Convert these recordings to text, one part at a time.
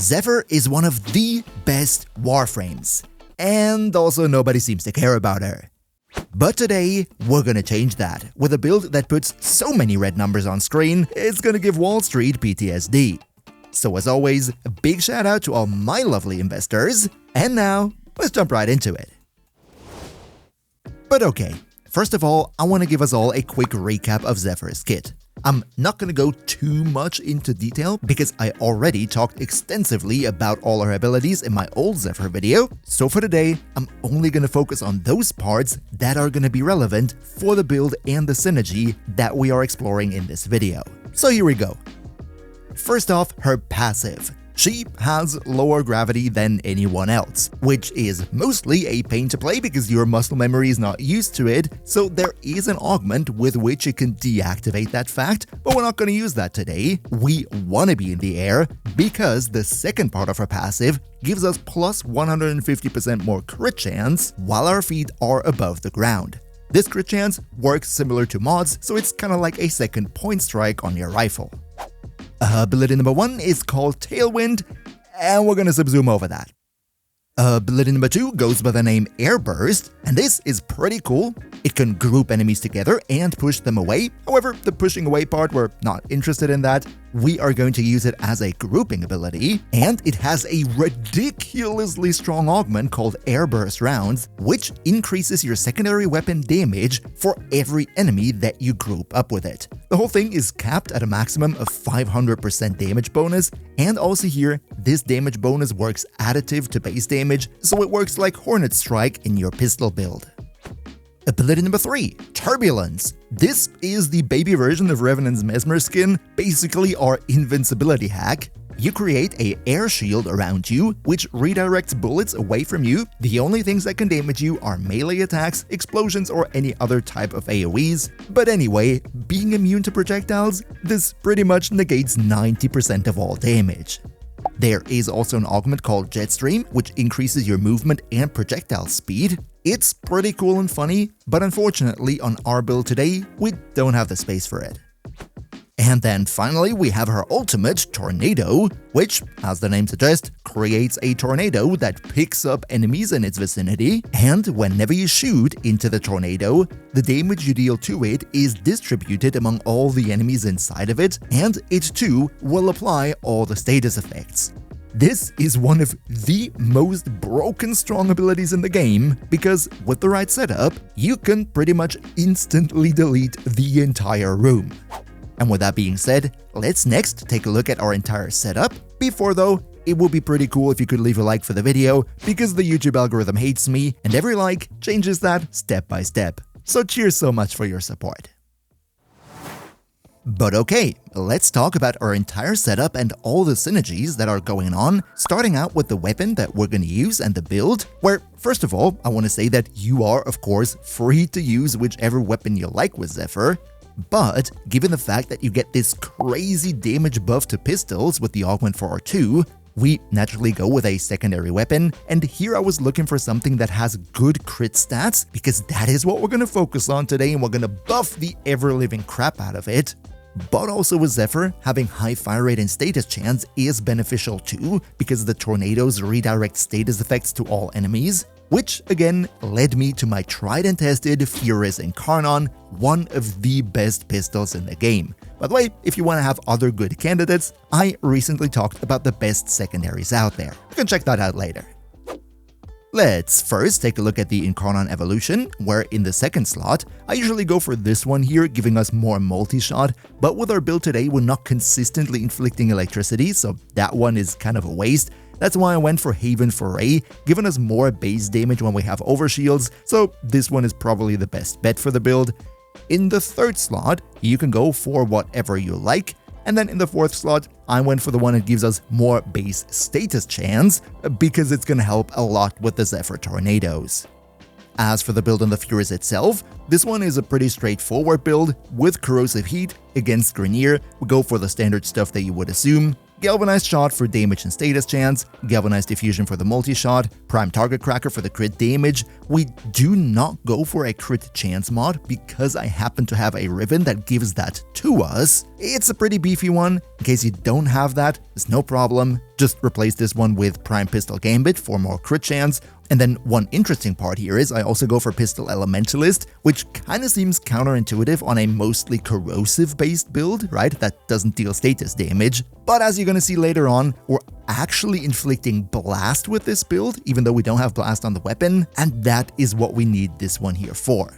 Zephyr is one of the best Warframes, and also nobody seems to care about her. But today, we're gonna change that with a build that puts so many red numbers on screen, it's gonna give Wall Street PTSD. So as always, a big shout out to all my lovely investors, and now, let's jump right into it. But okay, first of all, I want to give us all a quick recap of Zephyr's kit. I'm not going to go too much into detail because I already talked extensively about all her abilities in my old Zephyr video, so for today, I'm only going to focus on those parts that are going to be relevant for the build and the synergy that we are exploring in this video. So here we go. First off, her passive. She has lower gravity than anyone else, which is mostly a pain to play because your muscle memory is not used to it, so there is an augment with which you can deactivate that fact, but we're not going to use that today. We want to be in the air because the second part of her passive gives us plus 150% more crit chance while our feet are above the ground. This crit chance works similar to mods, so it's kind of like a second point strike on your rifle. Ability number 1 is called Tailwind, and we're gonna subzoom over that. Ability number 2 goes by the name Airburst, and this is pretty cool. It can group enemies together and push them away. However, the pushing away part, we're not interested in that. We are going to use it as a grouping ability, and it has a ridiculously strong augment called Airburst Rounds, which increases your secondary weapon damage for every enemy that you group up with it. The whole thing is capped at a maximum of 500% damage bonus, and also here, this damage bonus works additive to base damage, so it works like Hornet Strike in your pistol build. Ability number 3, Turbulence. This is the baby version of Revenant's Mesmer skin, basically our invincibility hack. You create an air shield around you, which redirects bullets away from you. The only things that can damage you are melee attacks, explosions, or any other type of AoEs. But anyway, being immune to projectiles, this pretty much negates 90% of all damage. There is also an augment called Jetstream, which increases your movement and projectile speed. It's pretty cool and funny, but unfortunately on our build today, we don't have the space for it. And then finally, we have her ultimate, Tornado, which, as the name suggests, creates a tornado that picks up enemies in its vicinity, and whenever you shoot into the tornado, the damage you deal to it is distributed among all the enemies inside of it, and it too will apply all the status effects. This is one of the most broken strong abilities in the game, because with the right setup, you can pretty much instantly delete the entire room. And with that being said, let's next take a look at our entire setup. Before though, it would be pretty cool if you could leave a like for the video, because the YouTube algorithm hates me, and every like changes that step by step. So cheers so much for your support. But okay, let's talk about our entire setup and all the synergies that are going on, starting out with the weapon that we're gonna use and the build, where, first of all, I want to say that you are, of course, free to use whichever weapon you like with Zephyr. But given the fact that you get this crazy damage buff to pistols with the augment for R2, we naturally go with a secondary weapon, and here I was looking for something that has good crit stats, because that is what we're going to focus on today, and we're going to buff the ever-living crap out of it. But also with Zephyr, having high fire rate and status chance is beneficial too, because the tornadoes redirect status effects to all enemies, which again led me to my tried and tested Furious Incarnon, one of the best pistols in the game. By the way, if you want to have other good candidates, I recently talked about the best secondaries out there. You can check that out later. Let's first take a look at the Incarnon evolution, where in the second slot, I usually go for this one here, giving us more multi-shot, but with our build today, we're not consistently inflicting electricity, so that one is kind of a waste. That's why I went for Haven Foray, giving us more base damage when we have overshields, so this one is probably the best bet for the build. In the third slot, you can go for whatever you like, and then in the fourth slot, I went for the one that gives us more base status chance, because it's gonna help a lot with the Zephyr tornadoes. As for the build on the Furious itself, this one is a pretty straightforward build with corrosive heat against Grenier. We go for the standard stuff that you would assume. Galvanized Shot for damage and status chance, Galvanized Diffusion for the multi-shot, Prime Target Cracker for the crit damage. We do not go for a crit chance mod because I happen to have a ribbon that gives that to us. It's a pretty beefy one. In case you don't have that, it's no problem. Just replace this one with Prime Pistol Gambit for more crit chance. And then one interesting part here is I also go for Pistol Elementalist, which kinda seems counterintuitive on a mostly corrosive-based build, right? That doesn't deal status damage. But as you're gonna see later on, we're actually inflicting Blast with this build, even though we don't have Blast on the weapon, and that is what we need this one here for.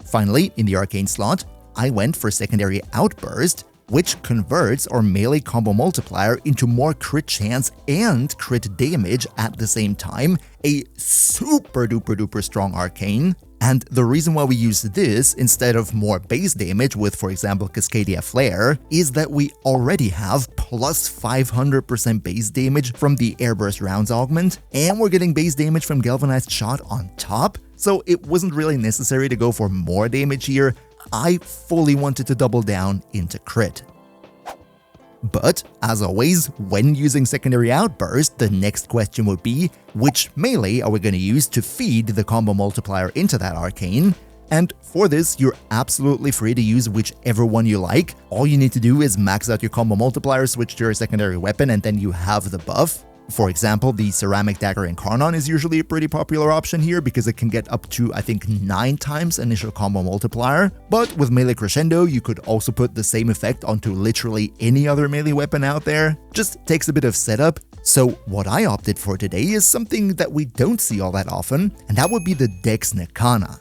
Finally, in the Arcane slot, I went for Secondary Outburst, which converts our melee combo multiplier into more crit chance and crit damage at the same time, a super duper duper strong arcane. And the reason why we use this instead of more base damage with, for example, Cascadia Flare, is that we already have plus 500% base damage from the Airburst Rounds augment, and we're getting base damage from Galvanized Shot on top, so it wasn't really necessary to go for more damage here. I fully wanted to double down into crit. But, as always, when using Secondary Outburst, the next question would be, which melee are we going to use to feed the combo multiplier into that arcane? And for this, you're absolutely free to use whichever one you like. All you need to do is max out your combo multiplier, switch to your secondary weapon, and then you have the buff. For example, the Ceramic Dagger Incarnon is usually a pretty popular option here because it can get up to, I think, 9 times initial combo multiplier. But with Melee Crescendo, you could also put the same effect onto literally any other melee weapon out there. Just takes a bit of setup. So what I opted for today is something that we don't see all that often, and that would be the Dex Nikana.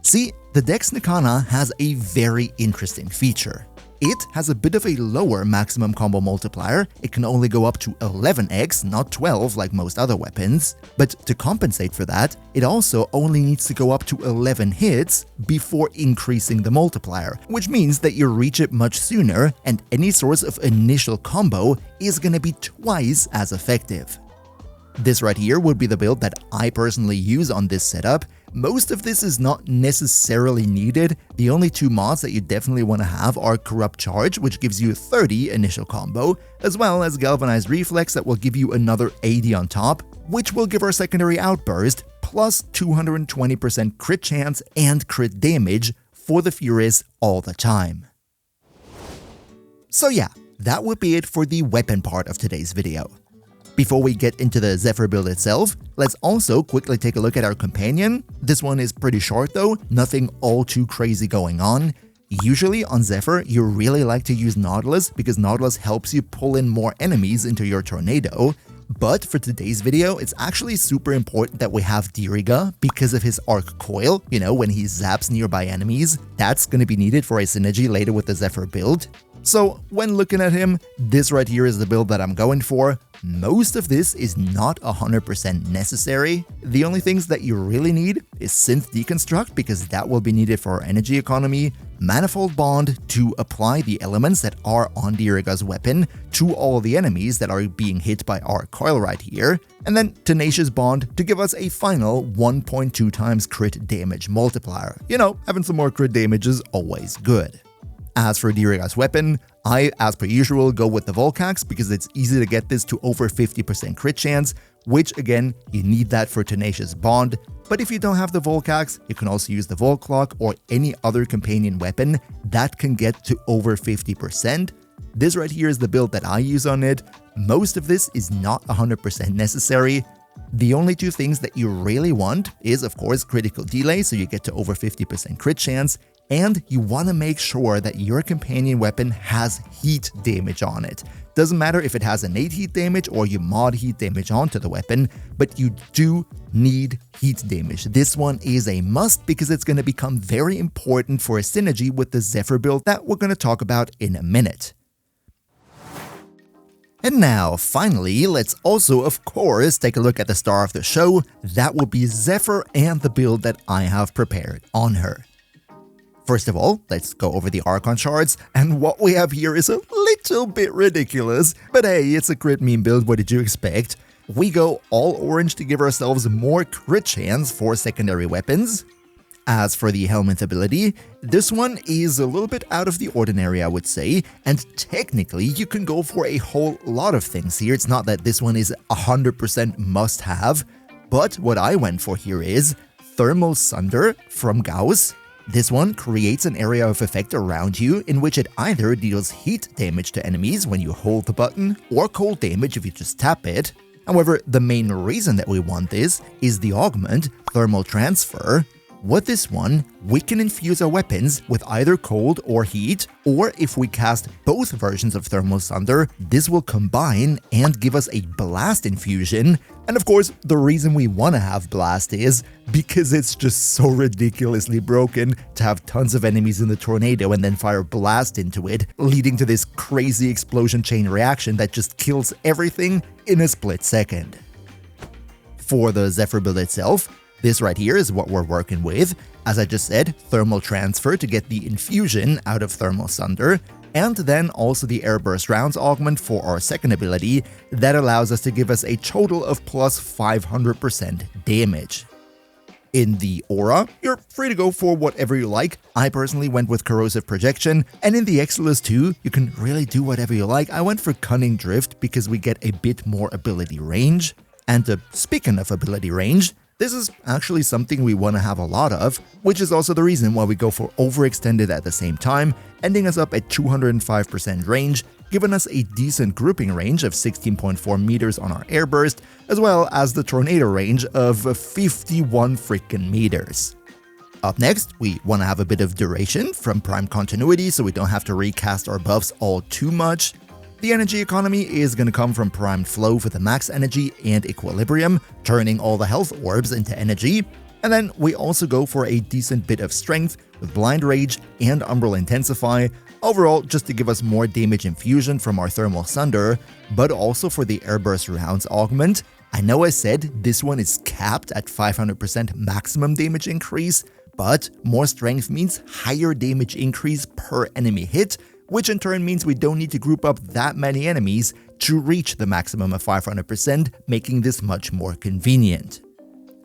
See, the Dex Nikana has a very interesting feature. It has a bit of a lower maximum combo multiplier. It can only go up to 11x, not 12 like most other weapons. But to compensate for that, it also only needs to go up to 11 hits before increasing the multiplier, which means that you reach it much sooner and any source of initial combo is gonna be twice as effective. This right here would be the build that I personally use on this setup. Most of this is not necessarily needed. The only 2 mods that you definitely want to have are Corrupt Charge, which gives you 30 initial combo, as well as Galvanized Reflex that will give you another 80 on top, which will give our Secondary Outburst plus 220% crit chance and crit damage for the Furious all the time. So yeah, that would be it for the weapon part of today's video. Before we get into the Zephyr build itself, let's also quickly take a look at our companion. This one is pretty short though, nothing all too crazy going on. Usually on Zephyr, you really like to use Nautilus because Nautilus helps you pull in more enemies into your tornado. But for today's video, it's actually super important that we have Diriga because of his arc coil, you know, when he zaps nearby enemies. That's gonna be needed for a synergy later with the Zephyr build. So when looking at him, this right here is the build that I'm going for. Most of this is not 100% necessary. The only things that you really need is Synth Deconstruct because that will be needed for our energy economy, Manifold Bond to apply the elements that are on Diriga's weapon to all the enemies that are being hit by our coil right here, and then Tenacious Bond to give us a final 1.2 times crit damage multiplier. You know, having some more crit damage is always good. As for Diriga's weapon, I, as per usual, go with the Volcax because it's easy to get this to over 50% crit chance, which again, you need that for Tenacious Bond. But if you don't have the Volcax, you can also use the Volclock or any other companion weapon that can get to over 50%. This right here is the build that I use on it. Most of this is not 100% necessary. The only 2 things that you really want is, of course, critical delay, so you get to over 50% crit chance, and you want to make sure that your companion weapon has heat damage on it. Doesn't matter if it has innate heat damage or you mod heat damage onto the weapon, but you do need heat damage. This one is a must because it's going to become very important for a synergy with the Zephyr build that we're going to talk about in a minute. And now, finally, let's also, of course, take a look at the star of the show. That will be Zephyr and the build that I have prepared on her. First of all, let's go over the Archon shards, and what we have here is a little bit ridiculous, but hey, it's a crit meme build, what did you expect? We go all orange to give ourselves more crit chance for secondary weapons, As for the Helminth ability, this one is a little bit out of the ordinary, I would say, and technically you can go for a whole lot of things here. It's not that this one is 100% must-have, but what I went for here is Thermal Sunder from Gauss. This one creates an area of effect around you in which it either deals heat damage to enemies when you hold the button, or cold damage if you just tap it. However, the main reason that we want this is the augment, Thermal Transfer. With this one, we can infuse our weapons with either cold or heat, or if we cast both versions of Thermal Sunder, this will combine and give us a blast infusion. And of course, the reason we want to have blast is because it's just so ridiculously broken to have tons of enemies in the tornado and then fire blast into it, leading to this crazy explosion chain reaction that just kills everything in a split second. For the Zephyr Build itself, this right here is what we're working with. As I just said, Thermal Transfer to get the infusion out of Thermal Sunder, and then also the Airburst Rounds augment for our second ability that allows us to give us a total of plus 500% damage. In the Aura, you're free to go for whatever you like. I personally went with Corrosive Projection, and in the Exilus too, you can really do whatever you like. I went for Cunning Drift because we get a bit more ability range. And speaking of ability range, this is actually something we want to have a lot of, which is also the reason why we go for Overextended at the same time, ending us up at 205% range, giving us a decent grouping range of 16.4 meters on our Airburst, as well as the Tornado range of 51 freaking meters. Up next, we want to have a bit of duration from Prime Continuity so we don't have to recast our buffs all too much. The energy economy is going to come from Primed Flow for the max energy and Equilibrium, turning all the health orbs into energy. And then we also go for a decent bit of strength with Blind Rage and Umbral Intensify, overall just to give us more damage infusion from our Thermal Sunder, but also for the Airburst Rounds augment. I know I said this one is capped at 500% maximum damage increase, but more strength means higher damage increase per enemy hit, which in turn means we don't need to group up that many enemies to reach the maximum of 500%, making this much more convenient.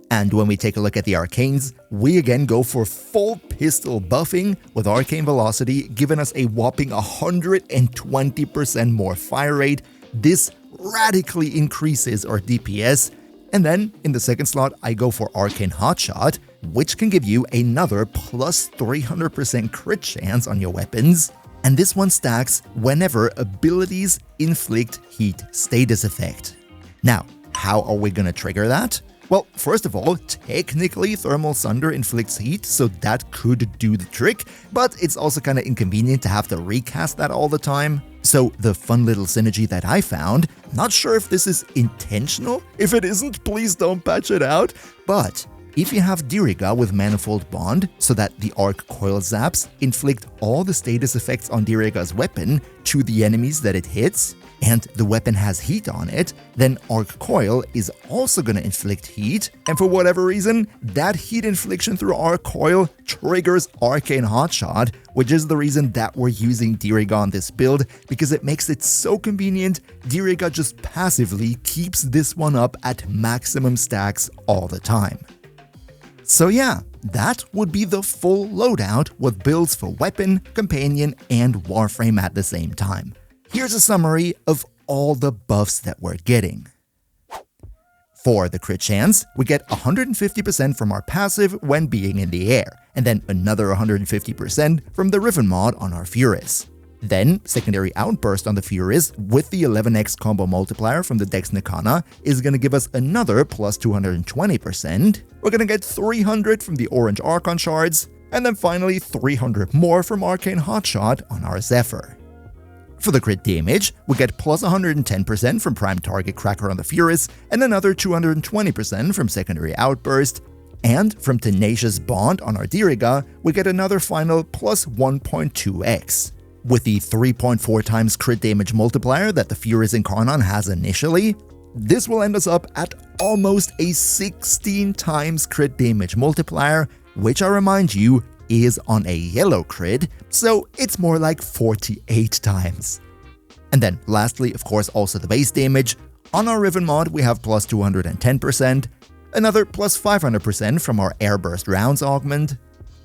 And when we take a look at the Arcanes, we again go for full pistol buffing with Arcane Velocity, giving us a whopping 120% more fire rate. This radically increases our DPS. And then in the second slot, I go for Arcane Hotshot, which can give you another plus 300% crit chance on your weapons. And this one stacks whenever abilities inflict heat status effect. Now, how are we gonna trigger that? Well, first of all, technically Thermal Sunder inflicts heat, so that could do the trick, but it's also kinda inconvenient to have to recast that all the time. So the fun little synergy that I found, not sure if this is intentional. If it isn't, please don't patch it out, but if you have Diriga with Manifold Bond, so that the Arc Coil zaps inflict all the status effects on Diriga's weapon to the enemies that it hits, and the weapon has heat on it, then Arc Coil is also going to inflict heat, and for whatever reason, that heat infliction through Arc Coil triggers Arcane Hotshot, which is the reason that we're using Diriga on this build, because it makes it so convenient. Diriga just passively keeps this one up at maximum stacks all the time. So yeah, that would be the full loadout with builds for Weapon, Companion, and Warframe at the same time. Here's a summary of all the buffs that we're getting. For the crit chance, we get 150% from our passive when being in the air, and then another 150% from the Riven mod on our Furus. Then, secondary outburst on the Furus with the 11x combo multiplier from the Dex Nikana is going to give us another plus 220%. We're going to get 300 from the orange Archon shards, and then finally 300 more from Arcane Hotshot on our Zephyr. For the crit damage, we get plus 110% from Prime Target Cracker on the Furus, and another 220% from secondary outburst. And from Tenacious Bond on our Diriga, we get another final plus 1.2x. With the 3.4 times crit damage multiplier that the Furus Incarnon has initially, this will end us up at almost a 16 times crit damage multiplier, which I remind you is on a yellow crit, so it's more like 48 times. And then lastly, of course, also the base damage. On our Riven mod, we have plus 210%, another plus 500% from our Airburst Rounds augment,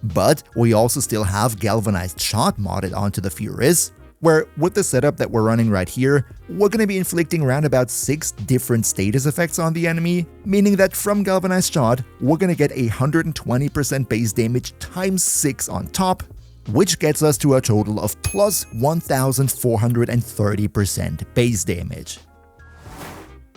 But we also still have Galvanized Shot modded onto the Furies, where with the setup that we're running right here, we're gonna be inflicting around about 6 different status effects on the enemy, meaning that from Galvanized Shot, we're gonna get 120% base damage times 6 on top, which gets us to a total of plus 1430% base damage.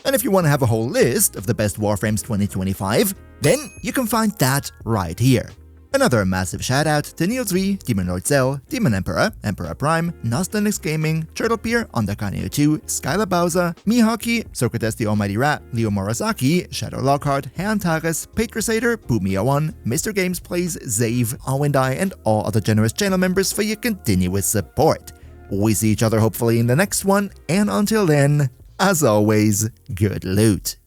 And if you want to have a whole list of the best Warframes 2025, then you can find that right here. Another massive shoutout to Niels3, Demon Lord Zell, Demon Emperor, Emperor Prime, Nostalix Gaming, Turtlepeer, Undercaneo 2, Skylar Bowser, Mihawki, Socrates the Almighty Rat, Leo Morozaki, Shadow Lockhart, Antares, Paid Crusader, Boomia1, Mr. Games Plays, Zave, Awendai, and all other generous channel members for your continuous support. We see each other hopefully in the next one, and until then, as always, good loot.